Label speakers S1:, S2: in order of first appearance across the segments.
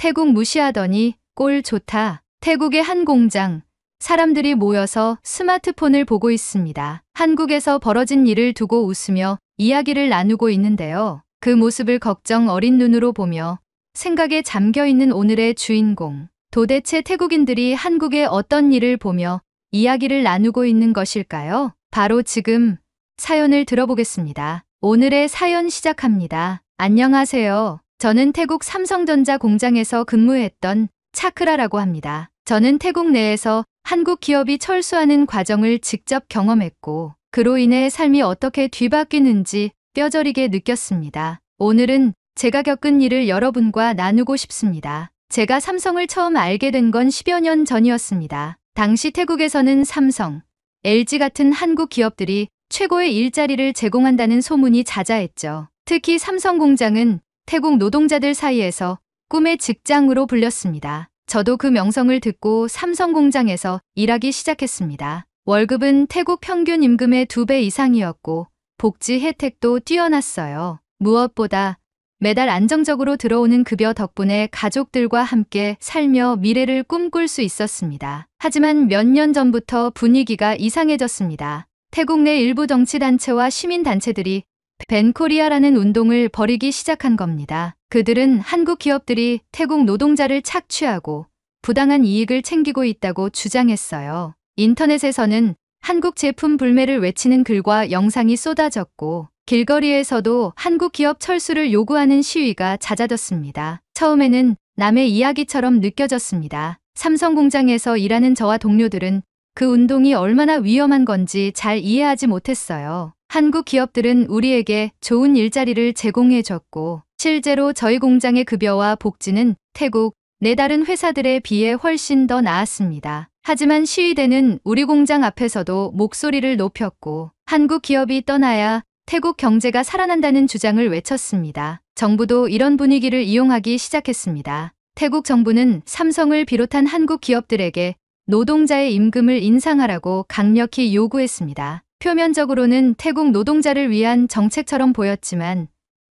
S1: 태국 무시하더니 꼴 좋다. 태국의 한 공장. 사람들이 모여서 스마트폰을 보고 있습니다. 한국에서 벌어진 일을 두고 웃으며 이야기를 나누고 있는데요. 그 모습을 걱정 어린 눈으로 보며 생각에 잠겨 있는 오늘의 주인공. 도대체 태국인들이 한국의 어떤 일을 보며 이야기를 나누고 있는 것일까요? 바로 지금 사연을 들어보겠습니다. 오늘의 사연 시작합니다. 안녕하세요. 저는 태국 삼성전자 공장에서 근무했던 차크라라고 합니다. 저는 태국 내에서 한국 기업이 철수하는 과정을 직접 경험했고 그로 인해 삶이 어떻게 뒤바뀌는지 뼈저리게 느꼈습니다. 오늘은 제가 겪은 일을 여러분과 나누고 싶습니다. 제가 삼성을 처음 알게 된 건 10여 년 전이었습니다. 당시 태국에서는 삼성, LG 같은 한국 기업들이 최고의 일자리를 제공한다는 소문이 자자했죠. 특히 삼성 공장은 태국 노동자들 사이에서 꿈의 직장으로 불렸습니다. 저도 그 명성을 듣고 삼성 공장에서 일하기 시작했습니다. 월급은 태국 평균 임금의 2배 이상이었고 복지 혜택도 뛰어났어요. 무엇보다 매달 안정적으로 들어오는 급여 덕분에 가족들과 함께 살며 미래를 꿈꿀 수 있었습니다. 하지만 몇 년 전부터 분위기가 이상해졌습니다. 태국 내 일부 정치단체와 시민단체들이 벤코리아라는 운동을 벌이기 시작한 겁니다. 그들은 한국 기업들이 태국 노동자를 착취하고 부당한 이익을 챙기고 있다고 주장했어요. 인터넷에서는 한국 제품 불매를 외치는 글과 영상이 쏟아졌고 길거리에서도 한국 기업 철수를 요구하는 시위가 잦아졌습니다. 처음에는 남의 이야기처럼 느껴졌습니다. 삼성 공장에서 일하는 저와 동료들은 그 운동이 얼마나 위험한 건지 잘 이해하지 못했어요. 한국 기업들은 우리에게 좋은 일자리를 제공해줬고 실제로 저희 공장의 급여와 복지는 태국 내 다른 회사들에 비해 훨씬 더 나았습니다. 하지만 시위대는 우리 공장 앞에서도 목소리를 높였고 한국 기업이 떠나야 태국 경제가 살아난다는 주장을 외쳤습니다. 정부도 이런 분위기를 이용하기 시작했습니다. 태국 정부는 삼성을 비롯한 한국 기업들에게 노동자의 임금을 인상하라고 강력히 요구했습니다. 표면적으로는 태국 노동자를 위한 정책처럼 보였지만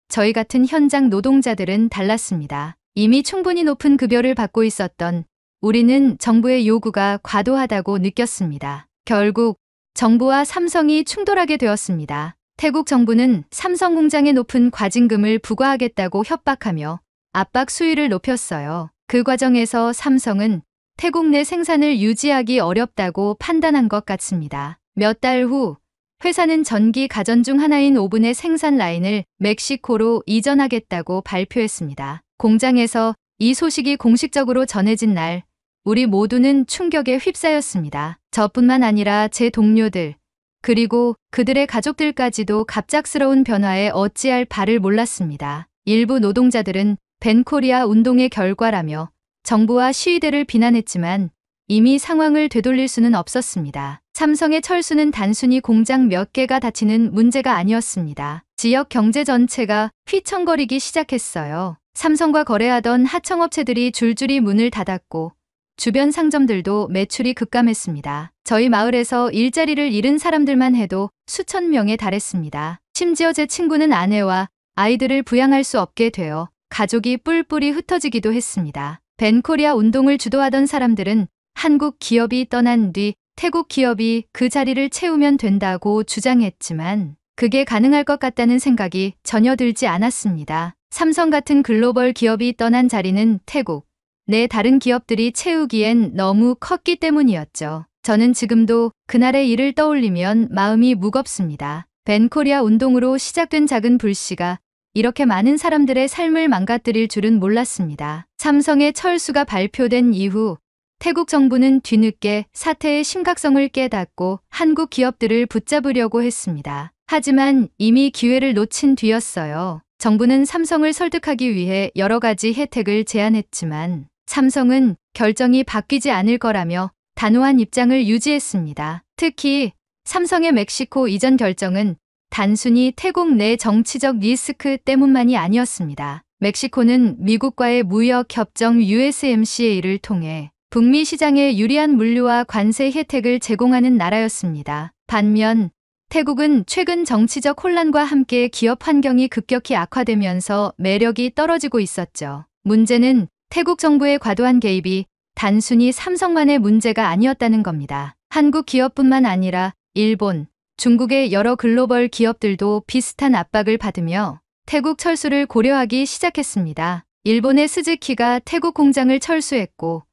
S1: 저희 같은 현장 노동자들은 달랐습니다. 이미 충분히 높은 급여를 받고 있었던 우리는 정부의 요구가 과도하다고 느꼈습니다. 결국 정부와 삼성이 충돌하게 되었습니다. 태국 정부는 삼성 공장에 높은 과징금을 부과하겠다고 협박하며 압박 수위를 높였어요. 그 과정에서 삼성은 태국 내 생산을 유지하기 어렵다고 판단한 것 같습니다. 몇 달 후 회사는 전기 가전 중 하나인 오븐의 생산 라인을 멕시코로 이전하겠다고 발표했습니다. 공장에서 이 소식이 공식적으로 전해진 날 우리 모두는 충격에 휩싸였습니다. 저뿐만 아니라 제 동료들 그리고 그들의 가족들까지도 갑작스러운 변화에 어찌할 바를 몰랐습니다. 일부 노동자들은 벤코리아 운동의 결과라며 정부와 시위대를 비난했지만 이미 상황을 되돌릴 수는 없었습니다. 삼성의 철수는 단순히 공장 몇 개가 닫히는 문제가 아니었습니다. 지역 경제 전체가 휘청거리기 시작했어요. 삼성과 거래하던 하청업체들이 줄줄이 문을 닫았고 주변 상점들도 매출이 급감했습니다. 저희 마을에서 일자리를 잃은 사람들만 해도 수천 명에 달했습니다. 심지어 제 친구는 아내와 아이들을 부양할 수 없게 되어 가족이 뿔뿔이 흩어지기도 했습니다. 벤코리아 운동을 주도하던 사람들은 한국 기업이 떠난 뒤 태국 기업이 그 자리를 채우면 된다고 주장했지만 그게 가능할 것 같다는 생각이 전혀 들지 않았습니다. 삼성 같은 글로벌 기업이 떠난 자리는 태국 내 다른 기업들이 채우기엔 너무 컸기 때문이었죠. 저는 지금도 그날의 일을 떠올리면 마음이 무겁습니다. 벤코리아 운동으로 시작된 작은 불씨가 이렇게 많은 사람들의 삶을 망가뜨릴 줄은 몰랐습니다. 삼성의 철수가 발표된 이후 태국 정부는 뒤늦게 사태의 심각성을 깨닫고 한국 기업들을 붙잡으려고 했습니다. 하지만 이미 기회를 놓친 뒤였어요. 정부는 삼성을 설득하기 위해 여러 가지 혜택을 제안했지만 삼성은 결정이 바뀌지 않을 거라며 단호한 입장을 유지했습니다. 특히 삼성의 멕시코 이전 결정은 단순히 태국 내 정치적 리스크 때문만이 아니었습니다. 멕시코는 미국과의 무역 협정 USMCA를 통해 북미 시장에 유리한 물류와 관세 혜택을 제공하는 나라였습니다. 반면 태국은 최근 정치적 혼란과 함께 기업 환경이 급격히 악화되면서 매력이 떨어지고 있었죠. 문제는 태국 정부의 과도한 개입이 단순히 삼성만의 문제가 아니었다는 겁니다. 한국 기업뿐만 아니라 일본, 중국의 여러 글로벌 기업들도 비슷한 압박을 받으며 태국 철수를 고려하기 시작했습니다. 일본의 스즈키가 태국 공장을 철수했고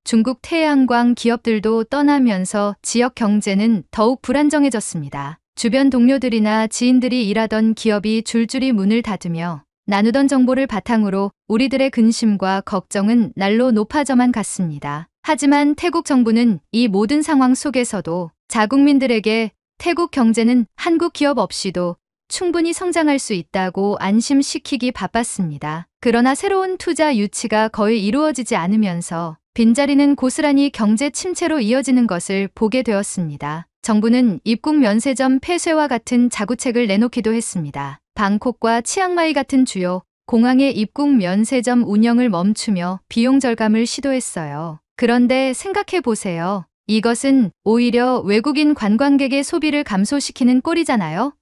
S1: 중국 태양광 기업들도 떠나면서 지역 경제는 더욱 불안정해졌습니다. 주변 동료들이나 지인들이 일하던 기업이 줄줄이 문을 닫으며 나누던 정보를 바탕으로 우리들의 근심과 걱정은 날로 높아져만 갔습니다. 하지만 태국 정부는 이 모든 상황 속에서도 자국민들에게 태국 경제는 한국 기업 없이도 충분히 성장할 수 있다고 안심시키기 바빴습니다. 그러나 새로운 투자 유치가 거의 이루어지지 않으면서 빈자리는 고스란히 경제 침체로 이어지는 것을 보게 되었습니다. 정부는 입국 면세점 폐쇄와 같은 자구책을 내놓기도 했습니다. 방콕과 치앙마이 같은 주요 공항의 입국 면세점 운영을 멈추며 비용 절감을 시도했어요. 그런데 생각해 보세요. 이것은 오히려 외국인 관광객의 소비를 감소시키는 꼴이잖아요.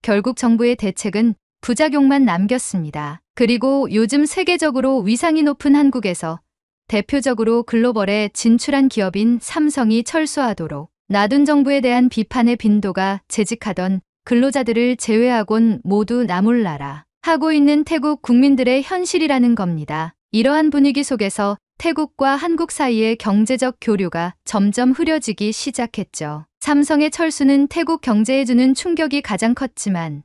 S1: 결국 정부의 대책은 부작용만 남겼습니다. 그리고 요즘 세계적으로 위상이 높은 한국에서 대표적으로 글로벌에 진출한 기업인 삼성이 철수하도록 놔둔 정부에 대한 비판의 빈도가 재직하던 근로자들을 제외하곤 모두 나몰라라 하고 있는 태국 국민들의 현실이라는 겁니다. 이러한 분위기 속에서 태국과 한국 사이의 경제적 교류가 점점 흐려지기 시작했죠. 삼성의 철수는 태국 경제에 주는 충격이 가장 컸지만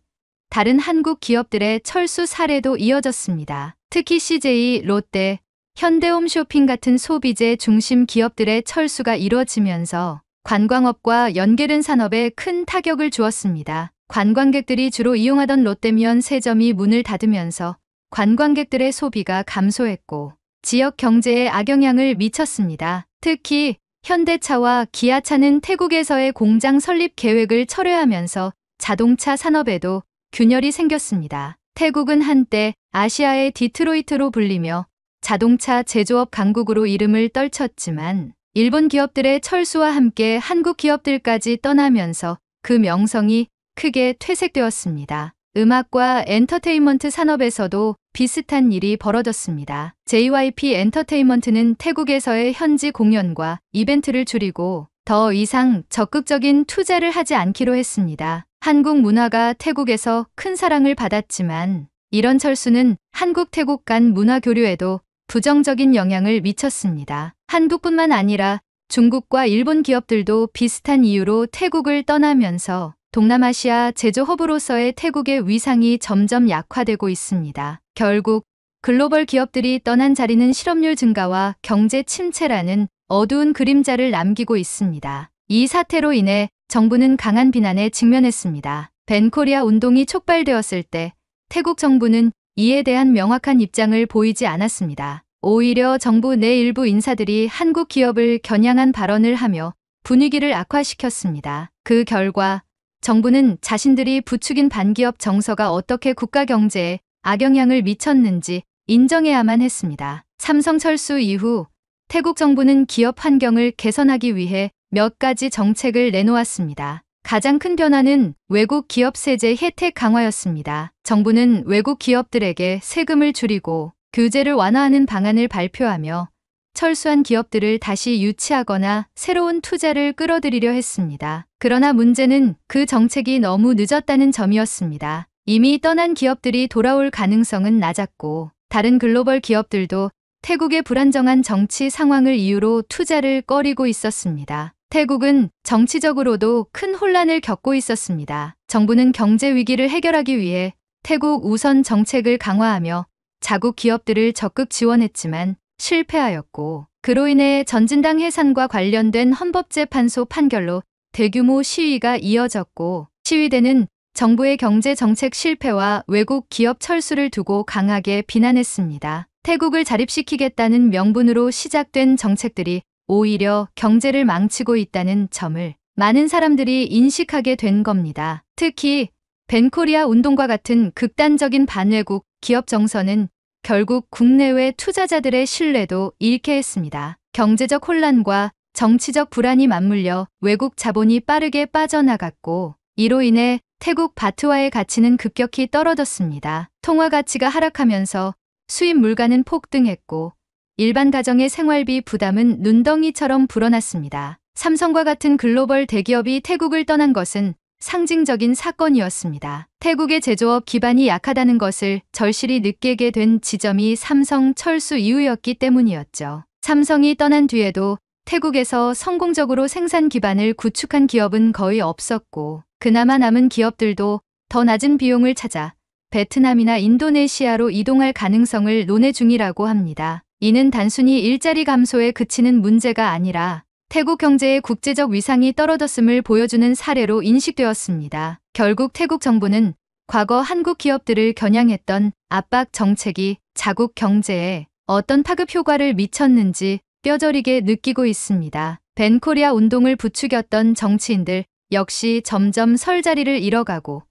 S1: 다른 한국 기업들의 철수 사례도 이어졌습니다. 특히 CJ, 롯데, 현대홈쇼핑 같은 소비재 중심 기업들의 철수가 이루어지면서 관광업과 연계된 산업에 큰 타격을 주었습니다. 관광객들이 주로 이용하던 롯데면 세점이 문을 닫으면서 관광객들의 소비가 감소했고 지역 경제에 악영향을 미쳤습니다. 특히 현대차와 기아차는 태국에서의 공장 설립 계획을 철회하면서 자동차 산업에도 균열이 생겼습니다. 태국은 한때 아시아의 디트로이트로 불리며 자동차 제조업 강국으로 이름을 떨쳤지만 일본 기업들의 철수와 함께 한국 기업들까지 떠나면서 그 명성이 크게 퇴색되었습니다. 음악과 엔터테인먼트 산업에서도 비슷한 일이 벌어졌습니다. JYP 엔터테인먼트는 태국에서의 현지 공연과 이벤트를 줄이고 더 이상 적극적인 투자를 하지 않기로 했습니다. 한국 문화가 태국에서 큰 사랑을 받았지만 이런 철수는 한국-태국 간 문화 교류에도 부정적인 영향을 미쳤습니다. 한국뿐만 아니라 중국과 일본 기업들도 비슷한 이유로 태국을 떠나면서 동남아시아 제조 허브로서의 태국의 위상이 점점 약화되고 있습니다. 결국 글로벌 기업들이 떠난 자리는 실업률 증가와 경제 침체라는 어두운 그림자를 남기고 있습니다. 이 사태로 인해 정부는 강한 비난에 직면했습니다. 벤코리아 운동이 촉발되었을 때 태국 정부는 이에 대한 명확한 입장을 보이지 않았습니다. 오히려 정부 내 일부 인사들이 한국 기업을 겨냥한 발언을 하며 분위기를 악화시켰습니다. 그 결과 정부는 자신들이 부추긴 반기업 정서가 어떻게 국가 경제에 악영향을 미쳤는지 인정해야만 했습니다. 삼성 철수 이후 태국 정부는 기업 환경을 개선하기 위해 몇 가지 정책을 내놓았습니다. 가장 큰 변화는 외국 기업 세제 혜택 강화였습니다. 정부는 외국 기업들에게 세금을 줄이고 규제를 완화하는 방안을 발표하며 철수한 기업들을 다시 유치하거나 새로운 투자를 끌어들이려 했습니다. 그러나 문제는 그 정책이 너무 늦었다는 점이었습니다. 이미 떠난 기업들이 돌아올 가능성은 낮았고 다른 글로벌 기업들도 태국의 불안정한 정치 상황을 이유로 투자를 꺼리고 있었습니다. 태국은 정치적으로도 큰 혼란을 겪고 있었습니다. 정부는 경제 위기를 해결하기 위해 태국 우선 정책을 강화하며 자국 기업들을 적극 지원했지만 실패하였고 그로 인해 전진당 해산과 관련된 헌법재판소 판결로 대규모 시위가 이어졌고 시위대는 정부의 경제 정책 실패와 외국 기업 철수를 두고 강하게 비난했습니다. 태국을 자립시키겠다는 명분으로 시작된 정책들이 오히려 경제를 망치고 있다는 점을 많은 사람들이 인식하게 된 겁니다. 특히 벤코리아 운동과 같은 극단적인 반외국 기업 정서는 결국 국내외 투자자들의 신뢰도 잃게 했습니다. 경제적 혼란과 정치적 불안이 맞물려 외국 자본이 빠르게 빠져나갔고 이로 인해 태국 바트와의 가치는 급격히 떨어졌습니다. 통화 가치가 하락하면서 수입 물가는 폭등했고 일반 가정의 생활비 부담은 눈덩이처럼 불어났습니다. 삼성과 같은 글로벌 대기업이 태국을 떠난 것은 상징적인 사건이었습니다. 태국의 제조업 기반이 약하다는 것을 절실히 느끼게 된 지점이 삼성 철수 이후였기 때문이었죠. 삼성이 떠난 뒤에도 태국에서 성공적으로 생산 기반을 구축한 기업은 거의 없었고, 그나마 남은 기업들도 더 낮은 비용을 찾아 베트남이나 인도네시아로 이동할 가능성을 논의 중이라고 합니다. 이는 단순히 일자리 감소에 그치는 문제가 아니라 태국 경제의 국제적 위상이 떨어졌음을 보여주는 사례로 인식되었습니다. 결국 태국 정부는 과거 한국 기업들을 겨냥했던 압박 정책이 자국 경제에 어떤 파급 효과를 미쳤는지 뼈저리게 느끼고 있습니다. 벤코리아 운동을 부추겼던 정치인들 역시 점점 설 자리를 잃어가고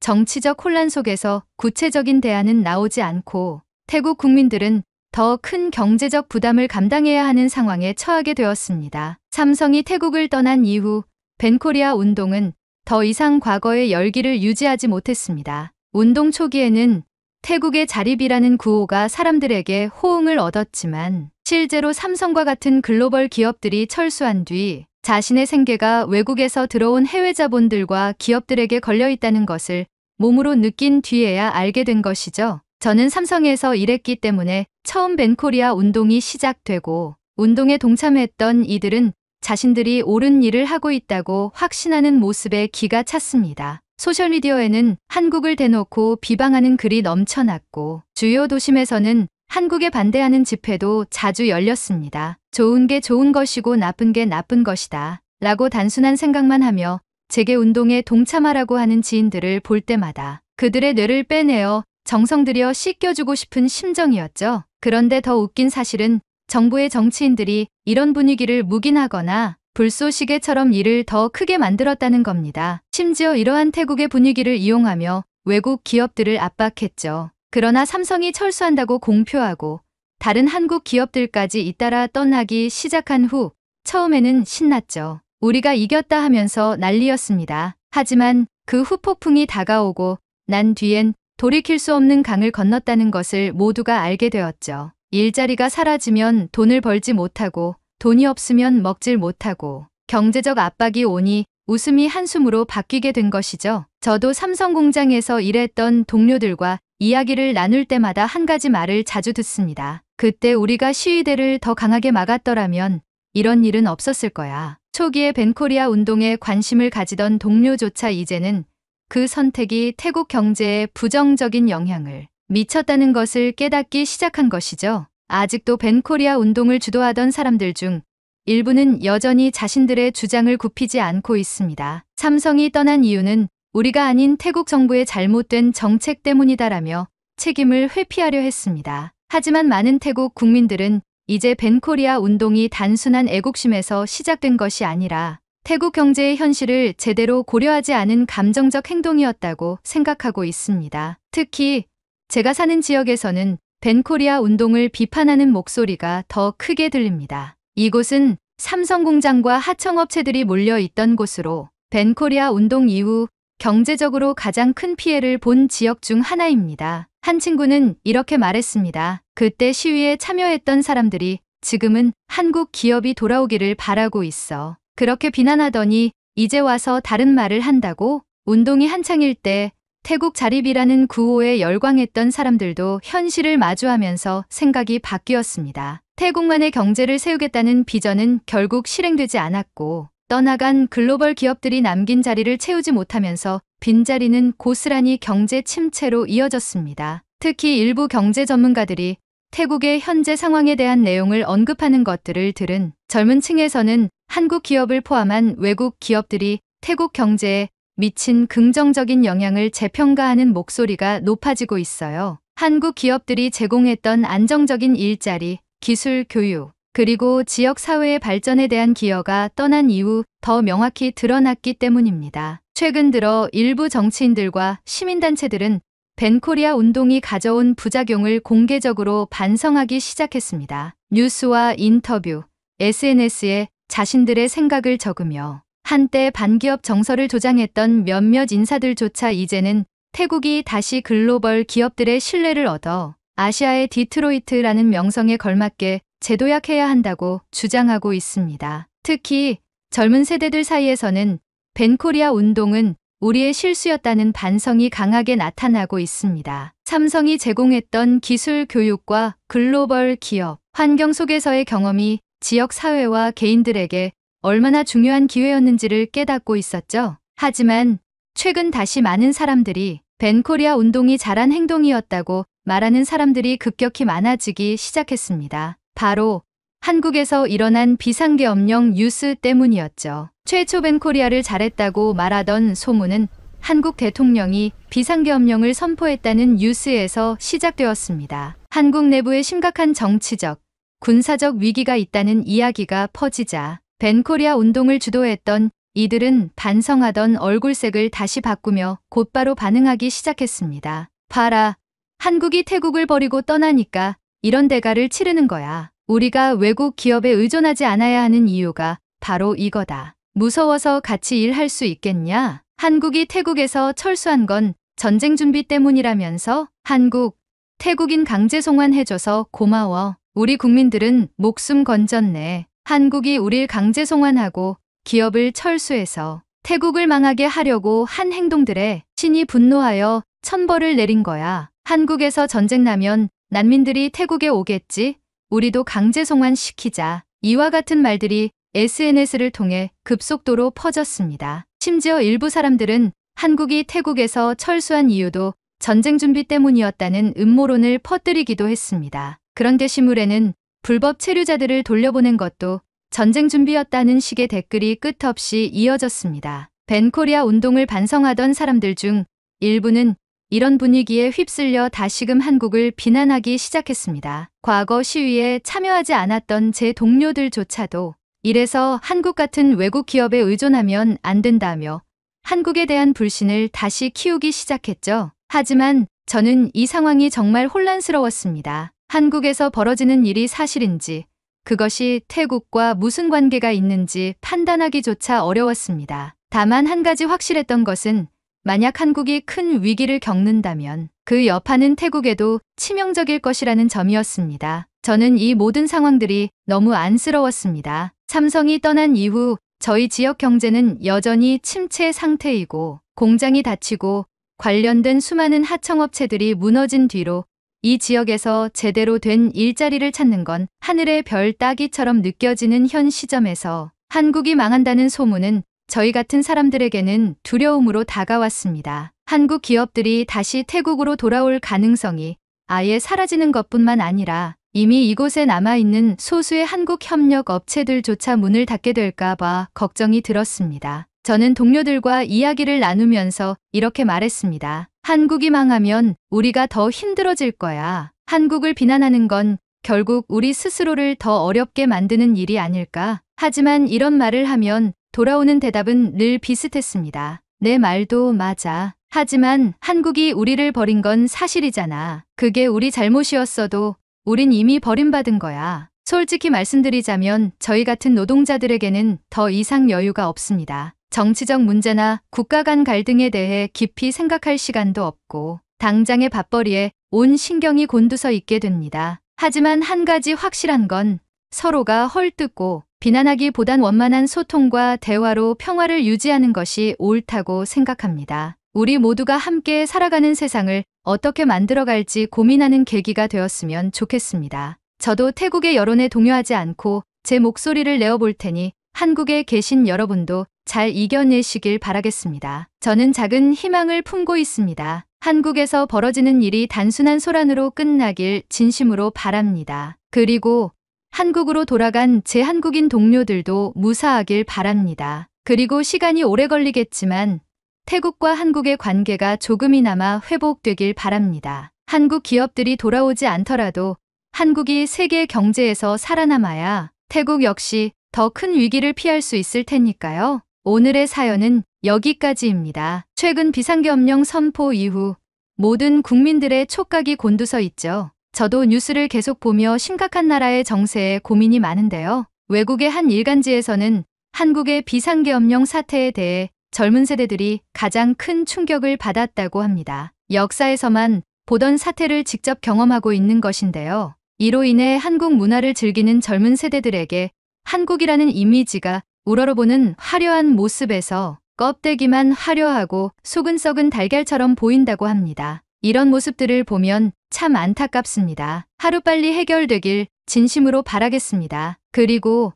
S1: 정치적 혼란 속에서 구체적인 대안은 나오지 않고 태국 국민들은 더 큰 경제적 부담을 감당해야 하는 상황에 처하게 되었습니다. 삼성이 태국을 떠난 이후 벤코리아 운동은 더 이상 과거의 열기를 유지하지 못했습니다. 운동 초기에는 태국의 자립이라는 구호가 사람들에게 호응을 얻었지만 실제로 삼성과 같은 글로벌 기업들이 철수한 뒤 자신의 생계가 외국에서 들어온 해외 자본들과 기업들에게 걸려 있다는 것을 몸으로 느낀 뒤에야 알게 된 것이죠. 저는 삼성에서 일했기 때문에 처음 벤코리아 운동이 시작되고 운동에 동참했던 이들은 자신들이 옳은 일을 하고 있다고 확신하는 모습에 기가 찼습니다. 소셜미디어에는 한국을 대놓고 비방하는 글이 넘쳐났고 주요 도심에서는 한국에 반대하는 집회도 자주 열렸습니다. 좋은 게 좋은 것이고 나쁜 게 나쁜 것이다 라고 단순한 생각만 하며 재개 운동에 동참하라고 하는 지인들을 볼 때마다 그들의 뇌를 빼내어 정성 들여 씻겨주고 싶은 심정이었죠. 그런데 더 웃긴 사실은 정부의 정치인들이 이런 분위기를 묵인하거나 불쏘시개처럼 일을 더 크게 만들었다는 겁니다. 심지어 이러한 태국의 분위기를 이용하며 외국 기업들을 압박했죠. 그러나 삼성이 철수한다고 공표하고 다른 한국 기업들까지 잇따라 떠나기 시작한 후 처음에는 신났죠. 우리가 이겼다 하면서 난리였습니다. 하지만 그 후폭풍이 다가오고 난 뒤엔 돌이킬 수 없는 강을 건넜다는 것을 모두가 알게 되었죠. 일자리가 사라지면 돈을 벌지 못하고 돈이 없으면 먹질 못하고 경제적 압박이 오니 웃음이 한숨으로 바뀌게 된 것이죠. 저도 삼성 공장에서 일했던 동료들과 이야기를 나눌 때마다 한 가지 말을 자주 듣습니다. 그때 우리가 시위대를 더 강하게 막았더라면 이런 일은 없었을 거야. 초기에 벤코리아 운동에 관심을 가지던 동료조차 이제는 그 선택이 태국 경제에 부정적인 영향을 미쳤다는 것을 깨닫기 시작한 것이죠. 아직도 벤코리아 운동을 주도하던 사람들 중 일부는 여전히 자신들의 주장을 굽히지 않고 있습니다. 삼성이 떠난 이유는 우리가 아닌 태국 정부의 잘못된 정책 때문이다라며 책임을 회피하려 했습니다. 하지만 많은 태국 국민들은 이제 벤코리아 운동이 단순한 애국심에서 시작된 것이 아니라 태국 경제의 현실을 제대로 고려하지 않은 감정적 행동이었다고 생각하고 있습니다. 특히 제가 사는 지역에서는 벤코리아 운동을 비판하는 목소리가 더 크게 들립니다. 이곳은 삼성 공장과 하청업체들이 몰려 있던 곳으로 벤코리아 운동 이후 경제적으로 가장 큰 피해를 본 지역 중 하나입니다. 한 친구는 이렇게 말했습니다. 그때 시위에 참여했던 사람들이 지금은 한국 기업이 돌아오기를 바라고 있어. 그렇게 비난하더니 이제 와서 다른 말을 한다고? 운동이 한창일 때 태국 자립이라는 구호에 열광했던 사람들도 현실을 마주하면서 생각이 바뀌었습니다. 태국만의 경제를 세우겠다는 비전은 결국 실행되지 않았고 떠나간 글로벌 기업들이 남긴 자리를 채우지 못하면서 빈자리는 고스란히 경제 침체로 이어졌습니다. 특히 일부 경제 전문가들이 태국의 현재 상황에 대한 내용을 언급하는 것들을 들은 젊은 층에서는 한국 기업을 포함한 외국 기업들이 태국 경제에 미친 긍정적인 영향을 재평가하는 목소리가 높아지고 있어요. 한국 기업들이 제공했던 안정적인 일자리, 기술 교육, 그리고 지역 사회의 발전에 대한 기여가 떠난 이후 더 명확히 드러났기 때문입니다. 최근 들어 일부 정치인들과 시민단체들은 벤코리아 운동이 가져온 부작용을 공개적으로 반성하기 시작했습니다. 뉴스와 인터뷰, SNS에 자신들의 생각을 적으며 한때 반기업 정서를 조장했던 몇몇 인사들조차 이제는 태국이 다시 글로벌 기업들의 신뢰를 얻어 아시아의 디트로이트라는 명성에 걸맞게 재도약해야 한다고 주장하고 있습니다. 특히 젊은 세대들 사이에서는 벤코리아 운동은 우리의 실수였다는 반성이 강하게 나타나고 있습니다. 삼성이 제공했던 기술 교육과 글로벌 기업, 환경 속에서의 경험이 지역 사회와 개인들에게 얼마나 중요한 기회였는지를 깨닫고 있었죠. 하지만 최근 다시 많은 사람들이 벤코리아 운동이 잘한 행동이었다고 말하는 사람들이 급격히 많아지기 시작했습니다. 바로 한국에서 일어난 비상계엄령 뉴스 때문이었죠. 최초 벤코리아를 잘했다고 말하던 소문은 한국 대통령이 비상계엄령을 선포했다는 뉴스에서 시작되었습니다. 한국 내부에 심각한 정치적, 군사적 위기가 있다는 이야기가 퍼지자 벤코리아 운동을 주도했던 이들은 반성하던 얼굴색을 다시 바꾸며 곧바로 반응하기 시작했습니다. 봐라, 한국이 태국을 버리고 떠나니까 이런 대가를 치르는 거야. 우리가 외국 기업에 의존하지 않아야 하는 이유가 바로 이거다. 무서워서 같이 일할 수 있겠냐? 한국이 태국에서 철수한 건 전쟁 준비 때문이라면서? 한국, 태국인 강제 송환해줘서 고마워. 우리 국민들은 목숨 건졌네. 한국이 우릴 강제 송환하고 기업을 철수해서 태국을 망하게 하려고 한 행동들에 신이 분노하여 천벌을 내린 거야. 한국에서 전쟁 나면 난민들이 태국에 오겠지? 우리도 강제 송환시키자. 이와 같은 말들이 SNS를 통해 급속도로 퍼졌습니다. 심지어 일부 사람들은 한국이 태국에서 철수한 이유도 전쟁 준비 때문이었다는 음모론을 퍼뜨리기도 했습니다. 그런데 시물에는 불법 체류자들을 돌려보낸 것도 전쟁 준비였다는 식의 댓글이 끝없이 이어졌습니다. 벤코리아 운동을 반성하던 사람들 중 일부는 이런 분위기에 휩쓸려 다시금 한국을 비난하기 시작했습니다. 과거 시위에 참여하지 않았던 제 동료들조차도 이래서 한국 같은 외국 기업에 의존하면 안 된다며 한국에 대한 불신을 다시 키우기 시작했죠. 하지만 저는 이 상황이 정말 혼란스러웠습니다. 한국에서 벌어지는 일이 사실인지 그것이 태국과 무슨 관계가 있는지 판단하기조차 어려웠습니다. 다만 한 가지 확실했던 것은 만약 한국이 큰 위기를 겪는다면 그 여파는 태국에도 치명적일 것이라는 점이었습니다. 저는 이 모든 상황들이 너무 안쓰러웠습니다. 삼성이 떠난 이후 저희 지역 경제는 여전히 침체 상태이고 공장이 닫히고 관련된 수많은 하청업체들이 무너진 뒤로 이 지역에서 제대로 된 일자리를 찾는 건 하늘의 별 따기처럼 느껴지는 현 시점에서 한국이 망한다는 소문은 저희 같은 사람들에게는 두려움으로 다가왔습니다. 한국 기업들이 다시 태국으로 돌아올 가능성이 아예 사라지는 것뿐만 아니라 이미 이곳에 남아있는 소수의 한국 협력 업체들조차 문을 닫게 될까 봐 걱정이 들었습니다. 저는 동료들과 이야기를 나누면서 이렇게 말했습니다. 한국이 망하면 우리가 더 힘들어질 거야. 한국을 비난하는 건 결국 우리 스스로를 더 어렵게 만드는 일이 아닐까? 하지만 이런 말을 하면 돌아오는 대답은 늘 비슷했습니다. 내 말도 맞아. 하지만 한국이 우리를 버린 건 사실이잖아. 그게 우리 잘못이었어도 우린 이미 버림받은 거야. 솔직히 말씀드리자면 저희 같은 노동자들에게는 더 이상 여유가 없습니다. 정치적 문제나 국가 간 갈등에 대해 깊이 생각할 시간도 없고 당장의 밥벌이에 온 신경이 곤두서 있게 됩니다. 하지만 한 가지 확실한 건 서로가 헐뜯고 비난하기보단 원만한 소통과 대화로 평화를 유지하는 것이 옳다고 생각합니다. 우리 모두가 함께 살아가는 세상을 어떻게 만들어갈지 고민하는 계기가 되었으면 좋겠습니다. 저도 태국의 여론에 동요하지 않고 제 목소리를 내어볼 테니 한국에 계신 여러분도 잘 이겨내시길 바라겠습니다. 저는 작은 희망을 품고 있습니다. 한국에서 벌어지는 일이 단순한 소란으로 끝나길 진심으로 바랍니다. 그리고 한국으로 돌아간 제 한국인 동료들도 무사하길 바랍니다. 그리고 시간이 오래 걸리겠지만 태국과 한국의 관계가 조금이나마 회복되길 바랍니다. 한국 기업들이 돌아오지 않더라도 한국이 세계 경제에서 살아남아야 태국 역시 더 큰 위기를 피할 수 있을 테니까요. 오늘의 사연은 여기까지입니다. 최근 비상계엄령 선포 이후 모든 국민들의 촉각이 곤두서 있죠. 저도 뉴스를 계속 보며 심각한 나라의 정세에 고민이 많은데요. 외국의 한 일간지에서는 한국의 비상계엄령 사태에 대해 젊은 세대들이 가장 큰 충격을 받았다고 합니다. 역사에서만 보던 사태를 직접 경험하고 있는 것인데요. 이로 인해 한국 문화를 즐기는 젊은 세대들에게 한국이라는 이미지가 우러러보는 화려한 모습에서 껍데기만 화려하고 속은 썩은 달걀처럼 보인다고 합니다. 이런 모습들을 보면 참 안타깝습니다. 하루빨리 해결되길 진심으로 바라겠습니다. 그리고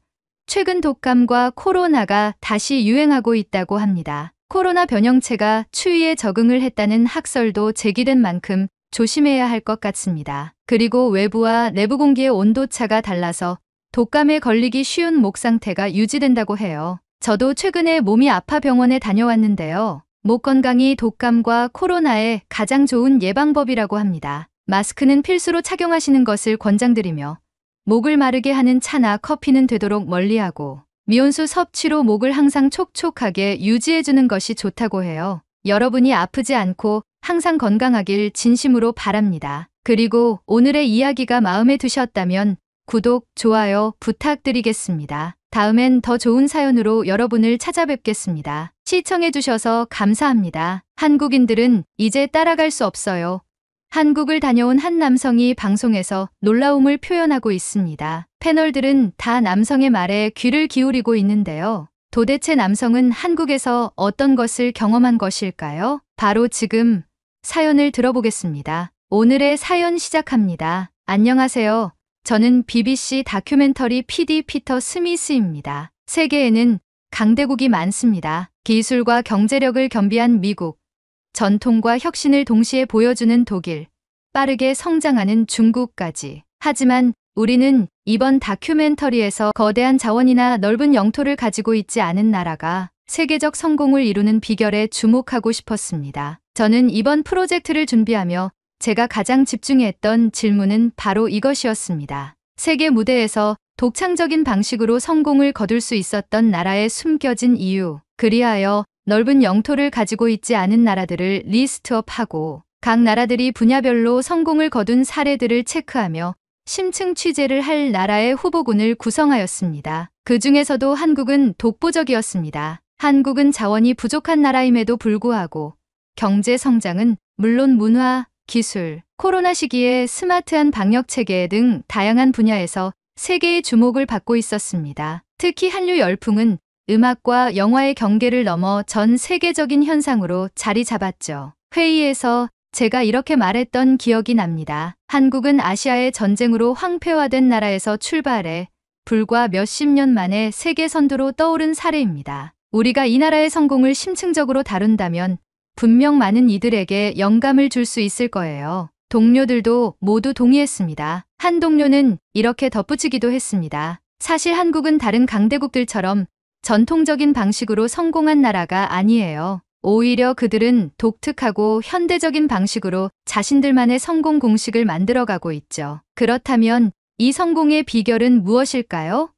S1: 최근 독감과 코로나가 다시 유행하고 있다고 합니다. 코로나 변형체가 추위에 적응을 했다는 학설도 제기된 만큼 조심해야 할 것 같습니다. 그리고 외부와 내부 공기의 온도차가 달라서 독감에 걸리기 쉬운 목 상태가 유지된다고 해요. 저도 최근에 몸이 아파 병원에 다녀왔는데요. 목 건강이 독감과 코로나의 가장 좋은 예방법이라고 합니다. 마스크는 필수로 착용하시는 것을 권장드리며 목을 마르게 하는 차나 커피는 되도록 멀리하고 미온수 섭취로 목을 항상 촉촉하게 유지해주는 것이 좋다고 해요. 여러분이 아프지 않고 항상 건강하길 진심으로 바랍니다. 그리고 오늘의 이야기가 마음에 드셨다면 구독, 좋아요 부탁드리겠습니다. 다음엔 더 좋은 사연으로 여러분을 찾아뵙겠습니다. 시청해주셔서 감사합니다. 한국인들은 이제 따라갈 수 없어요. 한국을 다녀온 한 남성이 방송에서 놀라움을 표현하고 있습니다. 패널들은 다 남성의 말에 귀를 기울이고 있는데요. 도대체 남성은 한국에서 어떤 것을 경험한 것일까요? 바로 지금 사연을 들어보겠습니다. 오늘의 사연 시작합니다. 안녕하세요. 저는 BBC 다큐멘터리 PD 피터 스미스입니다. 세계에는 강대국이 많습니다. 기술과 경제력을 겸비한 미국, 전통과 혁신을 동시에 보여주는 독일, 빠르게 성장하는 중국까지. 하지만 우리는 이번 다큐멘터리에서 거대한 자원이나 넓은 영토를 가지고 있지 않은 나라가 세계적 성공을 이루는 비결에 주목하고 싶었습니다. 저는 이번 프로젝트를 준비하며 제가 가장 집중했던 질문은 바로 이것이었습니다. 세계 무대에서 독창적인 방식으로 성공을 거둘 수 있었던 나라의 숨겨진 이유. 그리하여 넓은 영토를 가지고 있지 않은 나라들을 리스트업하고 각 나라들이 분야별로 성공을 거둔 사례들을 체크하며 심층 취재를 할 나라의 후보군을 구성하였습니다. 그 중에서도 한국은 독보적이었습니다. 한국은 자원이 부족한 나라임에도 불구하고 경제 성장은 물론 문화, 기술, 코로나 시기에 스마트한 방역 체계 등 다양한 분야에서 세계의 주목을 받고 있었습니다. 특히 한류 열풍은 음악과 영화의 경계를 넘어 전 세계적인 현상으로 자리 잡았죠. 회의에서 제가 이렇게 말했던 기억이 납니다. 한국은 아시아의 전쟁으로 황폐화된 나라에서 출발해 불과 몇십 년 만에 세계 선두로 떠오른 사례입니다. 우리가 이 나라의 성공을 심층적으로 다룬다면 분명 많은 이들에게 영감을 줄 수 있을 거예요. 동료들도 모두 동의했습니다. 한 동료는 이렇게 덧붙이기도 했습니다. 사실 한국은 다른 강대국들처럼 전통적인 방식으로 성공한 나라가 아니에요. 오히려 그들은 독특하고 현대적인 방식으로 자신들만의 성공 공식을 만들어가고 있죠. 그렇다면 이 성공의 비결은 무엇일까요?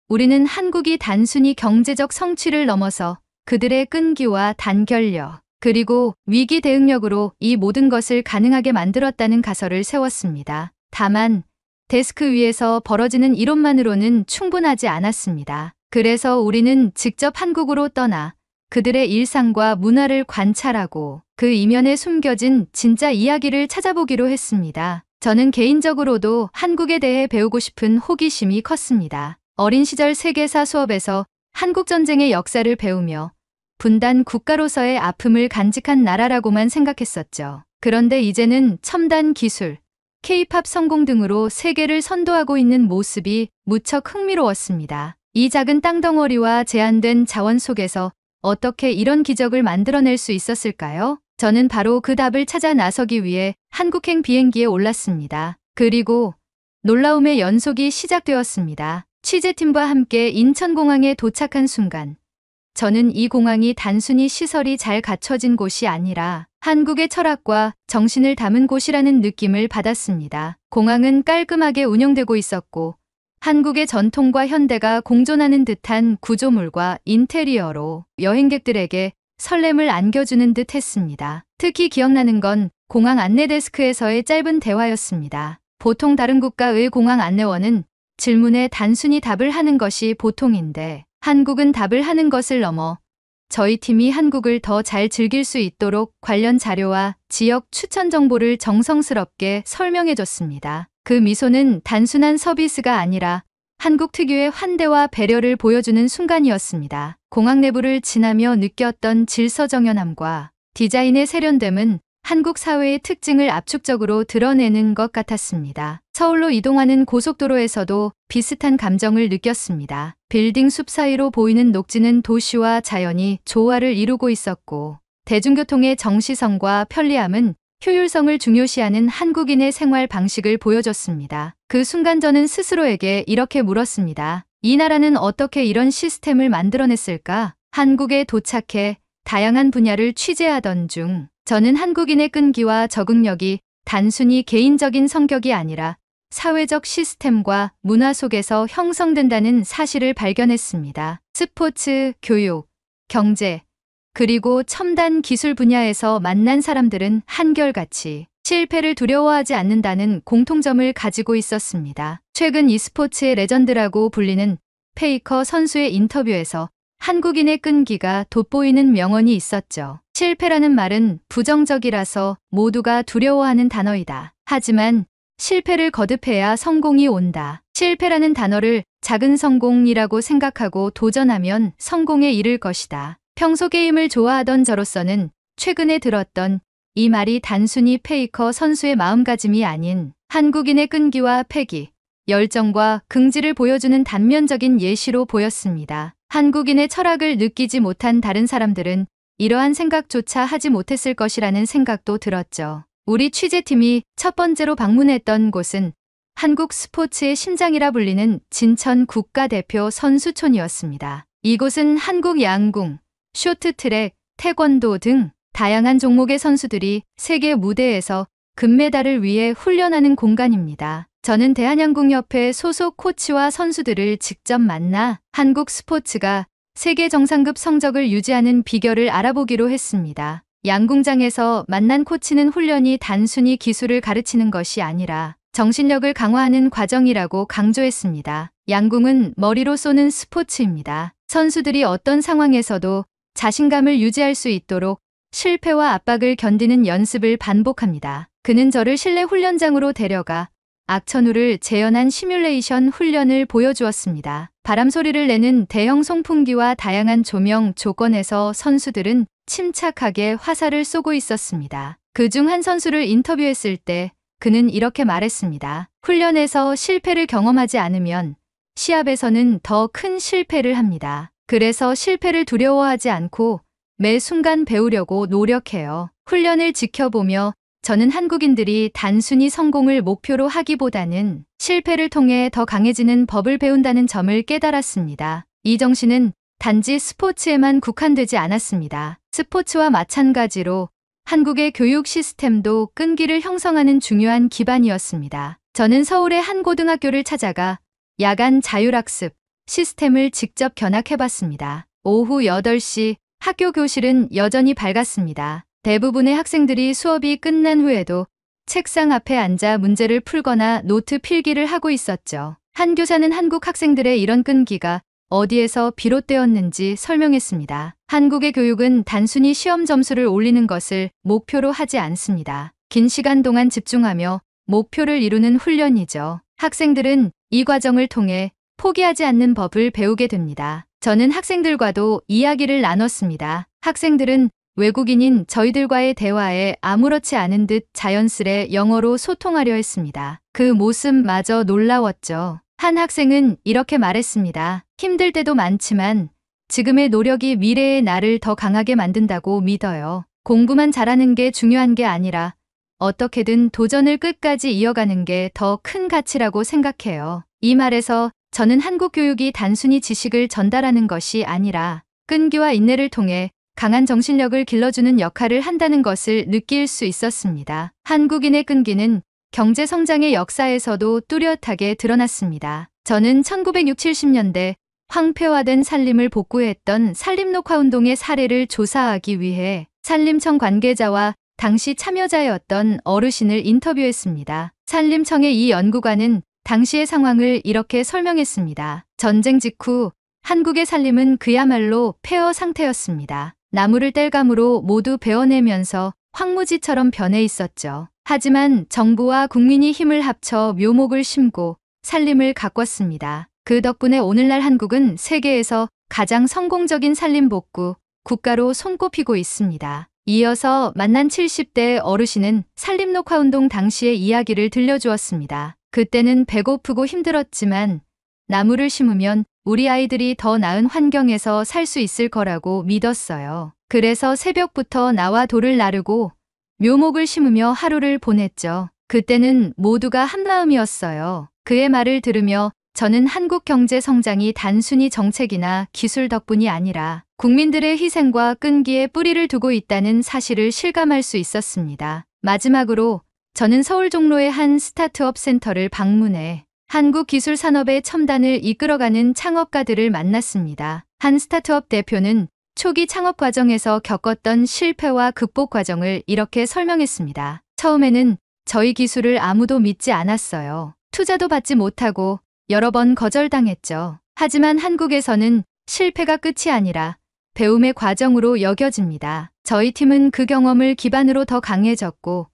S1: 우리는 한국이 단순히 경제적 성취를 넘어서 그들의 끈기와 단결력, 그리고 위기 대응력으로 이 모든 것을 가능하게 만들었다는 가설을 세웠습니다. 다만 데스크 위에서 벌어지는 이론만으로는 충분하지 않았습니다. 그래서 우리는 직접 한국으로 떠나 그들의 일상과 문화를 관찰하고 그 이면에 숨겨진 진짜 이야기를 찾아보기로 했습니다. 저는 개인적으로도 한국에 대해 배우고 싶은 호기심이 컸습니다. 어린 시절 세계사 수업에서 한국전쟁의 역사를 배우며 분단 국가로서의 아픔을 간직한 나라라고만 생각했었죠. 그런데 이제는 첨단 기술, K-팝 성공 등으로 세계를 선도하고 있는 모습이 무척 흥미로웠습니다. 이 작은 땅덩어리와 제한된 자원 속에서 어떻게 이런 기적을 만들어낼 수 있었을까요? 저는 바로 그 답을 찾아 나서기 위해 한국행 비행기에 올랐습니다. 그리고 놀라움의 연속이 시작되었습니다. 취재팀과 함께 인천공항에 도착한 순간 저는 이 공항이 단순히 시설이 잘 갖춰진 곳이 아니라 한국의 철학과 정신을 담은 곳이라는 느낌을 받았습니다. 공항은 깔끔하게 운영되고 있었고 한국의 전통과 현대가 공존하는 듯한 구조물과 인테리어로 여행객들에게 설렘을 안겨주는 듯 했습니다. 특히 기억나는 건 공항 안내 데스크에서의 짧은 대화였습니다. 보통 다른 국가의 공항 안내원은 질문에 단순히 답을 하는 것이 보통인데 한국은 답을 하는 것을 넘어 저희 팀이 한국을 더 잘 즐길 수 있도록 관련 자료와 지역 추천 정보를 정성스럽게 설명해 줬습니다. 그 미소는 단순한 서비스가 아니라 한국 특유의 환대와 배려를 보여주는 순간이었습니다. 공항 내부를 지나며 느꼈던 질서정연함과 디자인의 세련됨은 한국 사회의 특징을 압축적으로 드러내는 것 같았습니다. 서울로 이동하는 고속도로에서도 비슷한 감정을 느꼈습니다. 빌딩 숲 사이로 보이는 녹지는 도시와 자연이 조화를 이루고 있었고, 대중교통의 정시성과 편리함은 효율성을 중요시하는 한국인의 생활 방식을 보여줬습니다. 그 순간 저는 스스로에게 이렇게 물었습니다. 이 나라는 어떻게 이런 시스템을 만들어냈을까? 한국에 도착해 다양한 분야를 취재하던 중 저는 한국인의 끈기와 적응력이 단순히 개인적인 성격이 아니라 사회적 시스템과 문화 속에서 형성된다는 사실을 발견했습니다. 스포츠, 교육, 경제, 그리고 첨단 기술 분야에서 만난 사람들은 한결같이 실패를 두려워하지 않는다는 공통점을 가지고 있었습니다. 최근 e스포츠의 레전드라고 불리는 페이커 선수의 인터뷰에서 한국인의 끈기가 돋보이는 명언이 있었죠. 실패라는 말은 부정적이라서 모두가 두려워하는 단어이다. 하지만 실패를 거듭해야 성공이 온다. 실패라는 단어를 작은 성공이라고 생각하고 도전하면 성공에 이를 것이다. 평소 게임을 좋아하던 저로서는 최근에 들었던 이 말이 단순히 페이커 선수의 마음가짐이 아닌 한국인의 끈기와 패기, 열정과 긍지를 보여주는 단면적인 예시로 보였습니다. 한국인의 철학을 느끼지 못한 다른 사람들은 이러한 생각조차 하지 못했을 것이라는 생각도 들었죠. 우리 취재팀이 첫 번째로 방문했던 곳은 한국 스포츠의 심장이라 불리는 진천 국가대표 선수촌이었습니다. 이곳은 한국 양궁, 쇼트트랙, 태권도 등 다양한 종목의 선수들이 세계 무대에서 금메달을 위해 훈련하는 공간입니다. 저는 대한양궁협회 소속 코치와 선수들을 직접 만나 한국 스포츠가 세계 정상급 성적을 유지하는 비결을 알아보기로 했습니다. 양궁장에서 만난 코치는 훈련이 단순히 기술을 가르치는 것이 아니라 정신력을 강화하는 과정이라고 강조했습니다. 양궁은 머리로 쏘는 스포츠입니다. 선수들이 어떤 상황에서도 자신감을 유지할 수 있도록 실패와 압박을 견디는 연습을 반복합니다. 그는 저를 실내 훈련장으로 데려가 악천후를 재현한 시뮬레이션 훈련을 보여주었습니다. 바람 소리를 내는 대형 송풍기와 다양한 조명 조건에서 선수들은 침착하게 화살을 쏘고 있었습니다. 그중 한 선수를 인터뷰했을 때 그는 이렇게 말했습니다. 훈련에서 실패를 경험하지 않으면 시합에서는 더 큰 실패를 합니다. 그래서 실패를 두려워하지 않고 매 순간 배우려고 노력해요. 훈련을 지켜보며 저는 한국인들이 단순히 성공을 목표로 하기보다는 실패를 통해 더 강해지는 법을 배운다는 점을 깨달았습니다. 이 정신은 단지 스포츠에만 국한되지 않았습니다. 스포츠와 마찬가지로 한국의 교육 시스템도 끈기를 형성하는 중요한 기반이었습니다. 저는 서울의 한 고등학교를 찾아가 야간 자율학습 시스템을 직접 견학해봤습니다. 오후 8시 학교 교실은 여전히 밝았습니다. 대부분의 학생들이 수업이 끝난 후에도 책상 앞에 앉아 문제를 풀거나 노트 필기를 하고 있었죠. 한 교사는 한국 학생들의 이런 끈기가 어디에서 비롯되었는지 설명했습니다. 한국의 교육은 단순히 시험 점수를 올리는 것을 목표로 하지 않습니다. 긴 시간 동안 집중하며 목표를 이루는 훈련이죠. 학생들은 이 과정을 통해 포기하지 않는 법을 배우게 됩니다. 저는 학생들과도 이야기를 나눴습니다. 학생들은 외국인인 저희들과의 대화에 아무렇지 않은 듯 자연스레 영어로 소통하려 했습니다. 그 모습마저 놀라웠죠. 한 학생은 이렇게 말했습니다. 힘들 때도 많지만 지금의 노력이 미래의 나를 더 강하게 만든다고 믿어요. 공부만 잘하는 게 중요한 게 아니라 어떻게든 도전을 끝까지 이어가는 게 더 큰 가치라고 생각해요. 이 말에서 저는 한국 교육이 단순히 지식을 전달하는 것이 아니라 끈기와 인내를 통해 강한 정신력을 길러주는 역할을 한다는 것을 느낄 수 있었습니다. 한국인의 끈기는 경제 성장의 역사에서도 뚜렷하게 드러났습니다. 저는 1960, 70년대 황폐화된 산림을 복구했던 산림녹화운동의 사례를 조사하기 위해 산림청 관계자와 당시 참여자였던 어르신을 인터뷰했습니다. 산림청의 이 연구관은 당시의 상황을 이렇게 설명했습니다. 전쟁 직후 한국의 살림은 그야말로 폐허 상태였습니다. 나무를 뗄감으로 모두 베어내면서 황무지처럼 변해 있었죠. 하지만 정부와 국민이 힘을 합쳐 묘목을 심고 살림을 가꿨습니다. 그 덕분에 오늘날 한국은 세계에서 가장 성공적인 살림 복구 국가로 손꼽히고 있습니다. 이어서 만난 70대 어르신은 살림 녹화운동 당시의 이야기를 들려주었습니다. 그때는 배고프고 힘들었지만 나무를 심으면 우리 아이들이 더 나은 환경에서 살 수 있을 거라고 믿었어요. 그래서 새벽부터 나와 돌을 나르고 묘목을 심으며 하루를 보냈죠. 그때는 모두가 한마음이었어요. 그의 말을 들으며 저는 한국 경제 성장이 단순히 정책이나 기술 덕분이 아니라 국민들의 희생과 끈기에 뿌리를 두고 있다는 사실을 실감할 수 있었습니다. 마지막으로 저는 서울 종로의 한 스타트업 센터를 방문해 한국 기술 산업의 첨단을 이끌어가는 창업가들을 만났습니다. 한 스타트업 대표는 초기 창업 과정에서 겪었던 실패와 극복 과정을 이렇게 설명했습니다. 처음에는 저희 기술을 아무도 믿지 않았어요. 투자도 받지 못하고 여러 번 거절당했죠. 하지만 한국에서는 실패가 끝이 아니라 배움의 과정으로 여겨집니다. 저희 팀은 그 경험을 기반으로 더 강해졌고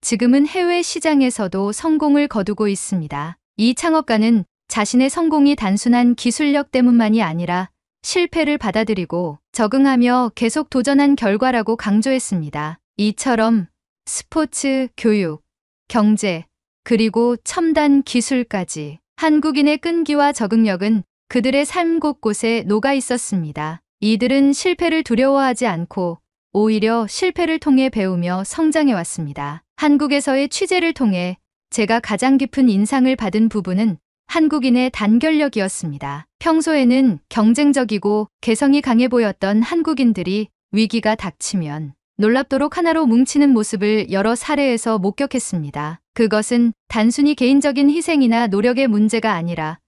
S1: 지금은 해외 시장에서도 성공을 거두고 있습니다. 이 창업가는 자신의 성공이 단순한 기술력 때문만이 아니라 실패를 받아들이고 적응하며 계속 도전한 결과라고 강조했습니다. 이처럼 스포츠, 교육, 경제, 그리고 첨단 기술까지 한국인의 끈기와 적응력은 그들의 삶 곳곳에 녹아 있었습니다. 이들은 실패를 두려워하지 않고 오히려 실패를 통해 배우며 성장해왔습니다. 한국에서의 취재를 통해 제가 가장 깊은 인상을 받은 부분은 한국인의 단결력이었습니다. 평소에는 경쟁적이고 개성이 강해 보였던 한국인들이 위기가 닥치면 놀랍도록 하나로 뭉치는 모습을 여러 사례에서 목격했습니다. 그것은 단순히 개인적인 희생이나 노력의 문제가 아니라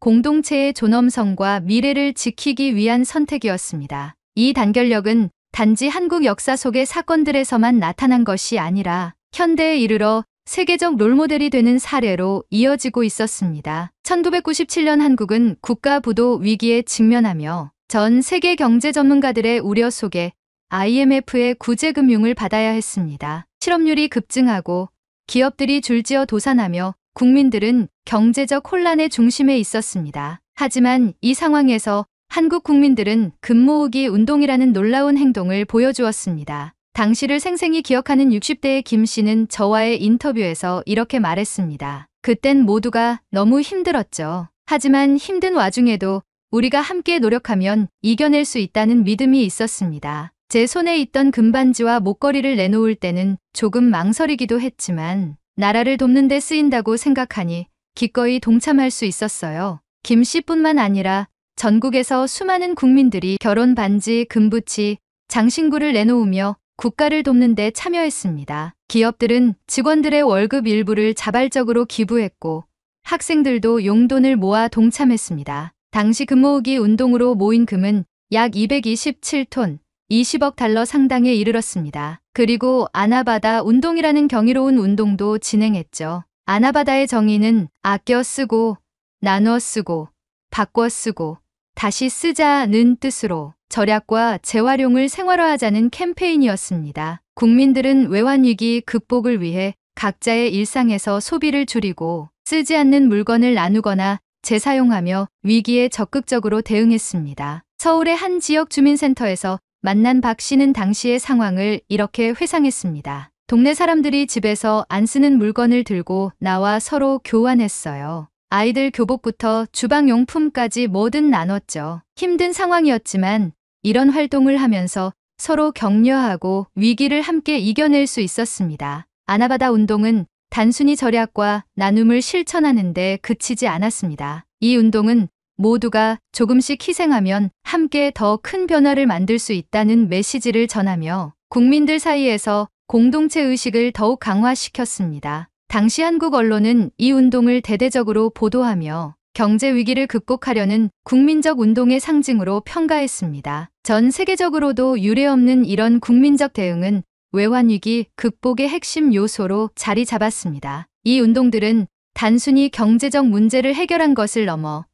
S1: 공동체의 존엄성과 미래를 지키기 위한 선택이었습니다. 이 단결력은 단지 한국 역사 속의 사건들에서만 나타난 것이 아니라 현대에 이르러 세계적 롤모델이 되는 사례로 이어지고 있었습니다. 1997년 한국은 국가부도 위기에 직면하며 전 세계 경제 전문가들의 우려 속에 IMF의 구제금융을 받아야 했습니다. 실업률이 급증하고 기업들이 줄지어 도산하며 국민들은 경제적 혼란의 중심에 있었습니다. 하지만 이 상황에서 한국 국민들은 금 모으기 운동이라는 놀라운 행동을 보여주었습니다. 당시를 생생히 기억하는 60대의 김 씨는 저와의 인터뷰에서 이렇게 말했습니다. 그땐 모두가 너무 힘들었죠. 하지만 힘든 와중에도 우리가 함께 노력하면 이겨낼 수 있다는 믿음이 있었습니다. 제 손에 있던 금반지와 목걸이를 내놓을 때는 조금 망설이기도 했지만 나라를 돕는 데 쓰인다고 생각하니 기꺼이 동참할 수 있었어요. 김 씨뿐만 아니라 전국에서 수많은 국민들이 결혼 반지, 금부치, 장신구를 내놓으며 국가를 돕는 데 참여했습니다. 기업들은 직원들의 월급 일부를 자발적으로 기부했고 학생들도 용돈을 모아 동참했습니다. 당시 금 모으기 운동으로 모인 금은 약 227톤, 20억 달러 상당에 이르렀습니다. 그리고 아나바다 운동이라는 경이로운 운동도 진행했죠. 아나바다의 정의는 아껴 쓰고, 나눠 쓰고, 바꿔 쓰고, 다시 쓰자는 뜻으로 절약과 재활용을 생활화하자는 캠페인이었습니다. 국민들은 외환위기 극복을 위해 각자의 일상에서 소비를 줄이고 쓰지 않는 물건을 나누거나 재사용하며 위기에 적극적으로 대응했습니다. 서울의 한 지역 주민센터에서 만난 박 씨는 당시의 상황을 이렇게 회상했습니다. 동네 사람들이 집에서 안 쓰는 물건을 들고 나와 서로 교환했어요. 아이들 교복부터 주방용품까지 뭐든 나눴죠. 힘든 상황이었지만 이런 활동을 하면서 서로 격려하고 위기를 함께 이겨낼 수 있었습니다. 아나바다 운동은 단순히 절약과 나눔을 실천하는 데 그치지 않았습니다. 이 운동은 모두가 조금씩 희생하면 함께 더 큰 변화를 만들 수 있다는 메시지를 전하며 국민들 사이에서 공동체 의식을 더욱 강화시켰습니다. 당시 한국 언론은 이 운동을 대대적으로 보도하며 경제 위기를 극복하려는 국민적 운동의 상징으로 평가했습니다. 전 세계적으로도 유례없는 이런 국민적 대응은 외환위기 극복의 핵심 요소로 자리 잡았습니다. 이 운동들은 단순히 경제적 문제를 해결한 것을 넘어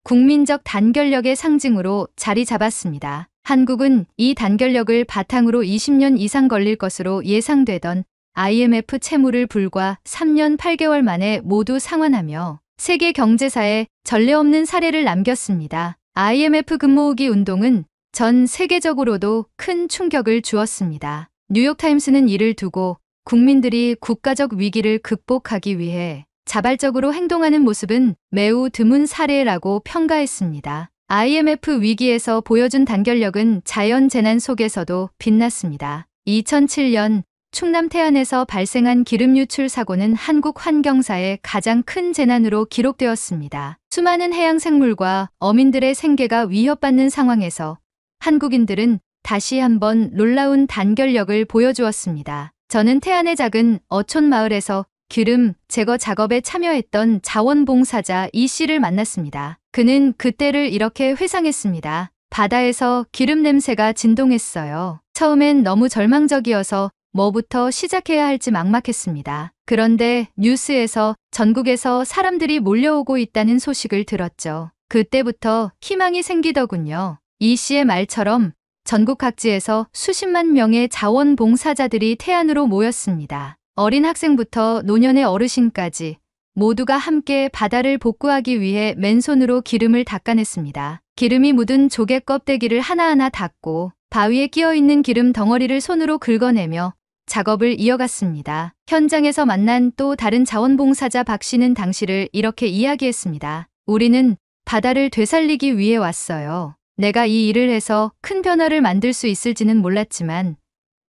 S1: 국민적 단결력의 상징으로 자리 잡았습니다. 한국은 이 단결력을 바탕으로 20년 이상 걸릴 것으로 예상되던 IMF 채무를 불과 3년 8개월 만에 모두 상환하며 세계 경제사에 전례 없는 사례를 남겼습니다. IMF 금모으기 운동은 전 세계적으로도 큰 충격을 주었습니다. 뉴욕타임스는 이를 두고 국민들이 국가적 위기를 극복하기 위해 자발적으로 행동하는 모습은 매우 드문 사례라고 평가했습니다. IMF 위기에서 보여준 단결력은 자연재난 속에서도 빛났습니다. 2007년 충남 태안에서 발생한 기름 유출 사고는 한국 환경사의 가장 큰 재난으로 기록되었습니다. 수많은 해양 생물과 어민들의 생계가 위협받는 상황에서 한국인들은 다시 한번 놀라운 단결력을 보여주었습니다. 저는 태안의 작은 어촌 마을에서 기름 제거 작업에 참여했던 자원봉사자 이 씨를 만났습니다. 그는 그때를 이렇게 회상했습니다. 바다에서 기름 냄새가 진동했어요. 처음엔 너무 절망적이어서 뭐부터 시작해야 할지 막막했습니다. 그런데 뉴스에서 전국에서 사람들이 몰려오고 있다는 소식을 들었죠. 그때부터 희망이 생기더군요. 이 씨의 말처럼 전국 각지에서 수십만 명의 자원봉사자들이 태안으로 모였습니다. 어린 학생부터 노년의 어르신까지 모두가 함께 바다를 복구하기 위해 맨손으로 기름을 닦아냈습니다. 기름이 묻은 조개 껍데기를 하나하나 닦고 바위에 끼어있는 기름 덩어리를 손으로 긁어내며 작업을 이어갔습니다. 현장에서 만난 또 다른 자원봉사자 박 씨는 당시를 이렇게 이야기했습니다. 우리는 바다를 되살리기 위해 왔어요. 내가 이 일을 해서 큰 변화를 만들 수 있을지는 몰랐지만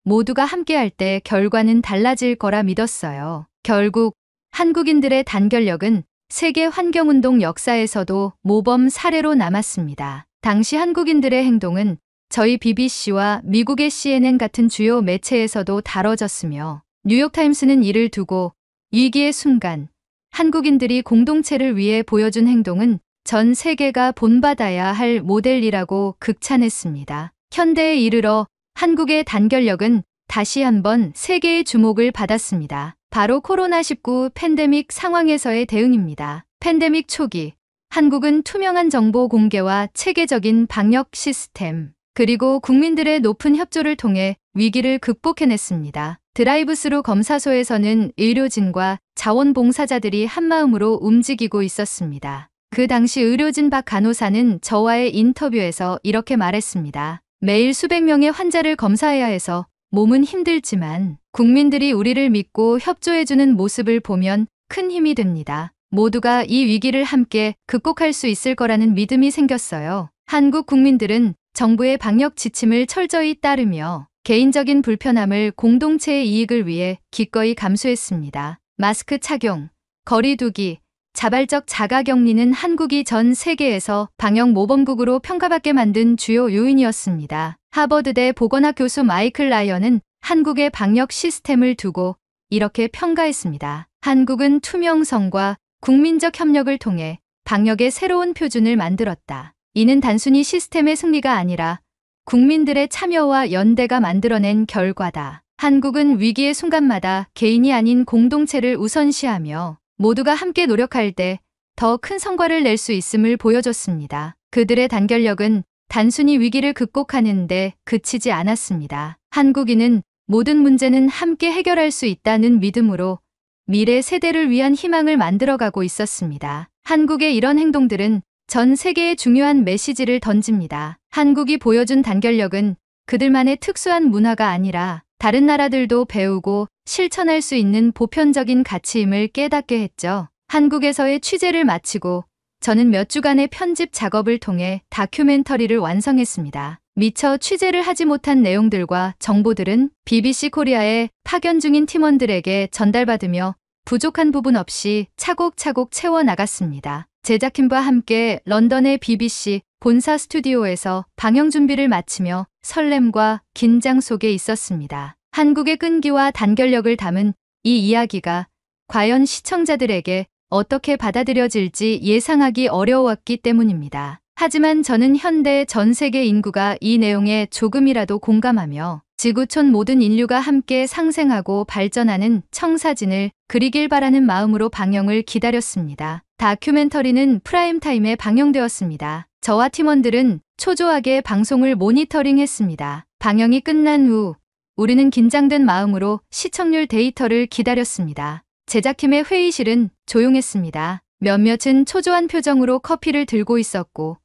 S1: 모두가 함께할 때 결과는 달라질 거라 믿었어요. 결국 한국인들의 단결력은 세계 환경운동 역사에서도 모범 사례로 남았습니다. 당시 한국인들의 행동은 저희 BBC와 미국의 CNN 같은 주요 매체에서도 다뤄졌으며 뉴욕타임스는 이를 두고 위기의 순간 한국인들이 공동체를 위해 보여준 행동은 전 세계가 본받아야 할 모델이라고 극찬했습니다. 현대에 이르러 한국의 단결력은 다시 한번 세계의 주목을 받았습니다. 바로 코로나19 팬데믹 상황에서의 대응입니다. 팬데믹 초기, 한국은 투명한 정보 공개와 체계적인 방역 시스템, 그리고 국민들의 높은 협조를 통해 위기를 극복해냈습니다. 드라이브스루 검사소에서는 의료진과 자원봉사자들이 한마음으로 움직이고 있었습니다. 그 당시 의료진 박 간호사는 저와의 인터뷰에서 이렇게 말했습니다. 매일 수백 명의 환자를 검사해야 해서 몸은 힘들지만 국민들이 우리를 믿고 협조해주는 모습을 보면 큰 힘이 됩니다. 모두가 이 위기를 함께 극복할 수 있을 거라는 믿음이 생겼어요. 한국 국민들은 정부의 방역 지침을 철저히 따르며 개인적인 불편함을 공동체의 이익을 위해 기꺼이 감수했습니다. 마스크 착용, 거리 두기, 자발적 자가격리는 한국이 전 세계에서 방역 모범국으로 평가받게 만든 주요 요인이었습니다. 하버드대 보건학 교수 마이클 라이언은 한국의 방역 시스템을 두고 이렇게 평가했습니다. 한국은 투명성과 국민적 협력을 통해 방역의 새로운 표준을 만들었다. 이는 단순히 시스템의 승리가 아니라 국민들의 참여와 연대가 만들어낸 결과다. 한국은 위기의 순간마다 개인이 아닌 공동체를 우선시하며 모두가 함께 노력할 때 더 큰 성과를 낼 수 있음을 보여줬습니다. 그들의 단결력은 단순히 위기를 극복하는 데 그치지 않았습니다. 한국인은 모든 문제는 함께 해결할 수 있다는 믿음으로 미래 세대를 위한 희망을 만들어가고 있었습니다. 한국의 이런 행동들은 전 세계에 중요한 메시지를 던집니다. 한국이 보여준 단결력은 그들만의 특수한 문화가 아니라 다른 나라들도 배우고 실천할 수 있는 보편적인 가치임을 깨닫게 했죠. 한국에서의 취재를 마치고 저는 몇 주간의 편집 작업을 통해 다큐멘터리를 완성했습니다. 미처 취재를 하지 못한 내용들과 정보들은 BBC 코리아에 파견 중인 팀원들에게 전달받으며 부족한 부분 없이 차곡차곡 채워나갔습니다. 제작팀과 함께 런던의 BBC 본사 스튜디오에서 방영 준비를 마치며 설렘과 긴장 속에 있었습니다. 한국의 끈기와 단결력을 담은 이 이야기가 과연 시청자들에게 어떻게 받아들여질지 예상하기 어려웠기 때문입니다. 하지만 저는 현대 전 세계 인구가 이 내용에 조금이라도 공감하며 지구촌 모든 인류가 함께 상생하고 발전하는 청사진을 그리길 바라는 마음으로 방영을 기다렸습니다. 다큐멘터리는 프라임타임에 방영되었습니다. 저와 팀원들은 초조하게 방송을 모니터링했습니다. 방영이 끝난 후 우리는 긴장된 마음으로 시청률 데이터를 기다렸습니다. 제작팀의 회의실은 조용했습니다. 몇몇은 초조한 표정으로 커피를 들고 있었고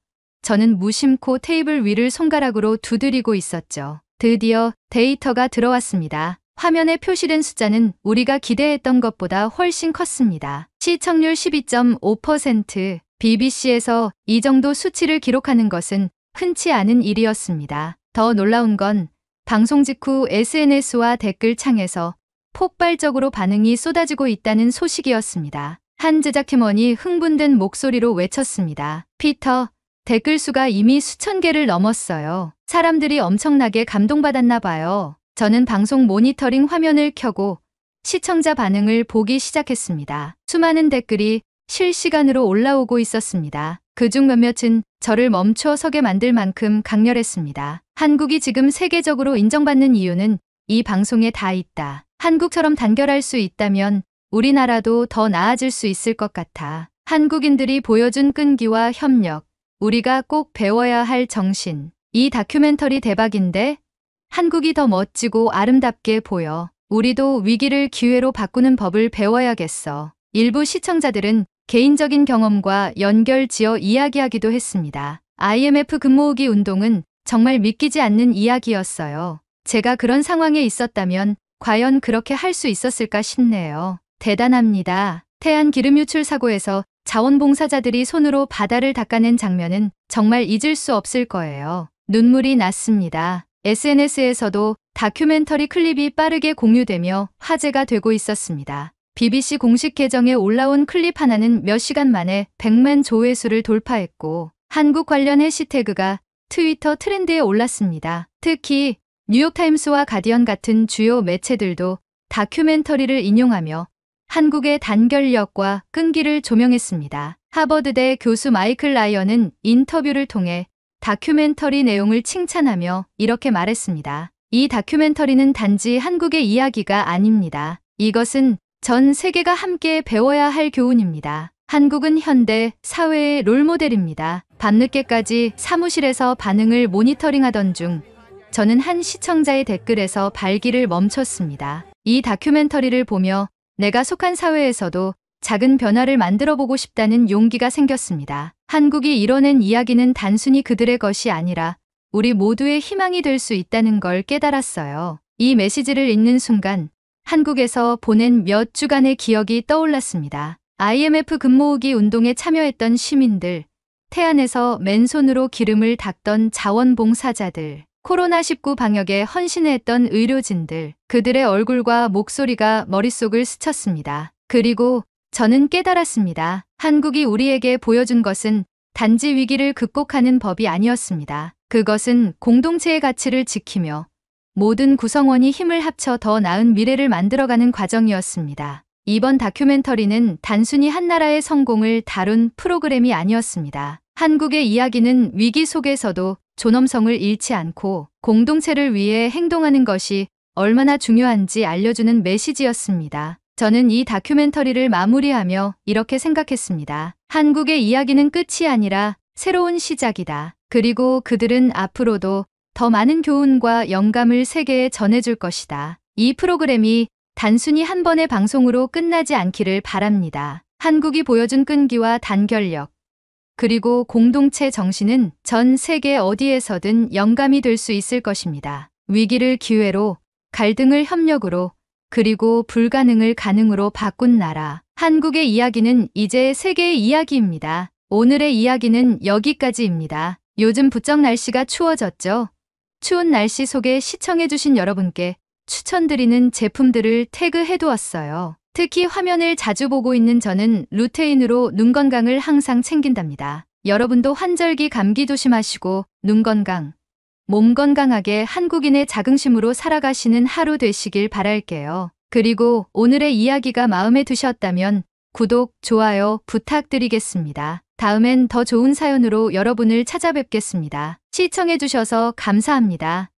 S1: 저는 무심코 테이블 위를 손가락으로 두드리고 있었죠. 드디어 데이터가 들어왔습니다. 화면에 표시된 숫자는 우리가 기대했던 것보다 훨씬 컸습니다. 시청률 12.5%. BBC에서 이 정도 수치를 기록하는 것은 흔치 않은 일이었습니다. 더 놀라운 건 방송 직후 SNS와 댓글창에서 폭발적으로 반응이 쏟아지고 있다는 소식이었습니다. 한 제작팀원이 흥분된 목소리로 외쳤습니다. 피터, 댓글 수가 이미 수천 개를 넘었어요. 사람들이 엄청나게 감동받았나 봐요. 저는 방송 모니터링 화면을 켜고 시청자 반응을 보기 시작했습니다. 수많은 댓글이 실시간으로 올라오고 있었습니다. 그중 몇몇은 저를 멈춰 서게 만들 만큼 강렬했습니다. 한국이 지금 세계적으로 인정받는 이유는 이 방송에 다 있다. 한국처럼 단결할 수 있다면 우리나라도 더 나아질 수 있을 것 같아. 한국인들이 보여준 끈기와 협력, 우리가 꼭 배워야 할 정신. 이 다큐멘터리 대박인데 한국이 더 멋지고 아름답게 보여. 우리도 위기를 기회로 바꾸는 법을 배워야겠어. 일부 시청자들은 개인적인 경험과 연결 지어 이야기하기도 했습니다. IMF 금모으기 운동은 정말 믿기지 않는 이야기였어요. 제가 그런 상황에 있었다면 과연 그렇게 할 수 있었을까 싶네요. 대단합니다. 태안 기름 유출 사고에서 자원봉사자들이 손으로 바다를 닦아낸 장면은 정말 잊을 수 없을 거예요. 눈물이 났습니다. SNS에서도 다큐멘터리 클립이 빠르게 공유되며 화제가 되고 있었습니다. BBC 공식 계정에 올라온 클립 하나는 몇 시간 만에 100만 조회수를 돌파했고 한국 관련 해시태그가 트위터 트렌드에 올랐습니다. 특히 뉴욕타임스와 가디언 같은 주요 매체들도 다큐멘터리를 인용하며 한국의 단결력과 끈기를 조명했습니다. 하버드대 교수 마이클 라이언은 인터뷰를 통해 다큐멘터리 내용을 칭찬하며 이렇게 말했습니다. 이 다큐멘터리는 단지 한국의 이야기가 아닙니다. 이것은 전 세계가 함께 배워야 할 교훈입니다. 한국은 현대 사회의 롤모델입니다. 밤늦게까지 사무실에서 반응을 모니터링하던 중 저는 한 시청자의 댓글에서 발기를 멈췄습니다. 이 다큐멘터리를 보며 내가 속한 사회에서도 작은 변화를 만들어보고 싶다는 용기가 생겼습니다. 한국이 이뤄낸 이야기는 단순히 그들의 것이 아니라 우리 모두의 희망이 될 수 있다는 걸 깨달았어요. 이 메시지를 읽는 순간 한국에서 보낸 몇 주간의 기억이 떠올랐습니다. IMF 금모으기 운동에 참여했던 시민들, 태안에서 맨손으로 기름을 닦던 자원봉사자들, 코로나19 방역에 헌신했던 의료진들, 그들의 얼굴과 목소리가 머릿속을 스쳤습니다. 그리고 저는 깨달았습니다. 한국이 우리에게 보여준 것은 단지 위기를 극복하는 법이 아니었습니다. 그것은 공동체의 가치를 지키며 모든 구성원이 힘을 합쳐 더 나은 미래를 만들어가는 과정이었습니다. 이번 다큐멘터리는 단순히 한 나라의 성공을 다룬 프로그램이 아니었습니다. 한국의 이야기는 위기 속에서도 존엄성을 잃지 않고 공동체를 위해 행동하는 것이 얼마나 중요한지 알려주는 메시지였습니다. 저는 이 다큐멘터리를 마무리하며 이렇게 생각했습니다. 한국의 이야기는 끝이 아니라 새로운 시작이다. 그리고 그들은 앞으로도 더 많은 교훈과 영감을 세계에 전해줄 것이다. 이 프로그램이 단순히 한 번의 방송으로 끝나지 않기를 바랍니다. 한국이 보여준 끈기와 단결력, 그리고 공동체 정신은 전 세계 어디에서든 영감이 될 수 있을 것입니다. 위기를 기회로, 갈등을 협력으로, 그리고 불가능을 가능으로 바꾼 나라. 한국의 이야기는 이제 세계의 이야기입니다. 오늘의 이야기는 여기까지입니다. 요즘 부쩍 날씨가 추워졌죠? 추운 날씨 속에 시청해주신 여러분께 추천드리는 제품들을 태그해두었어요. 특히 화면을 자주 보고 있는 저는 루테인으로 눈 건강을 항상 챙긴답니다. 여러분도 환절기 감기 조심하시고 눈 건강, 몸 건강하게 한국인의 자긍심으로 살아가시는 하루 되시길 바랄게요. 그리고 오늘의 이야기가 마음에 드셨다면 구독, 좋아요 부탁드리겠습니다. 다음엔 더 좋은 사연으로 여러분을 찾아뵙겠습니다. 시청해주셔서 감사합니다.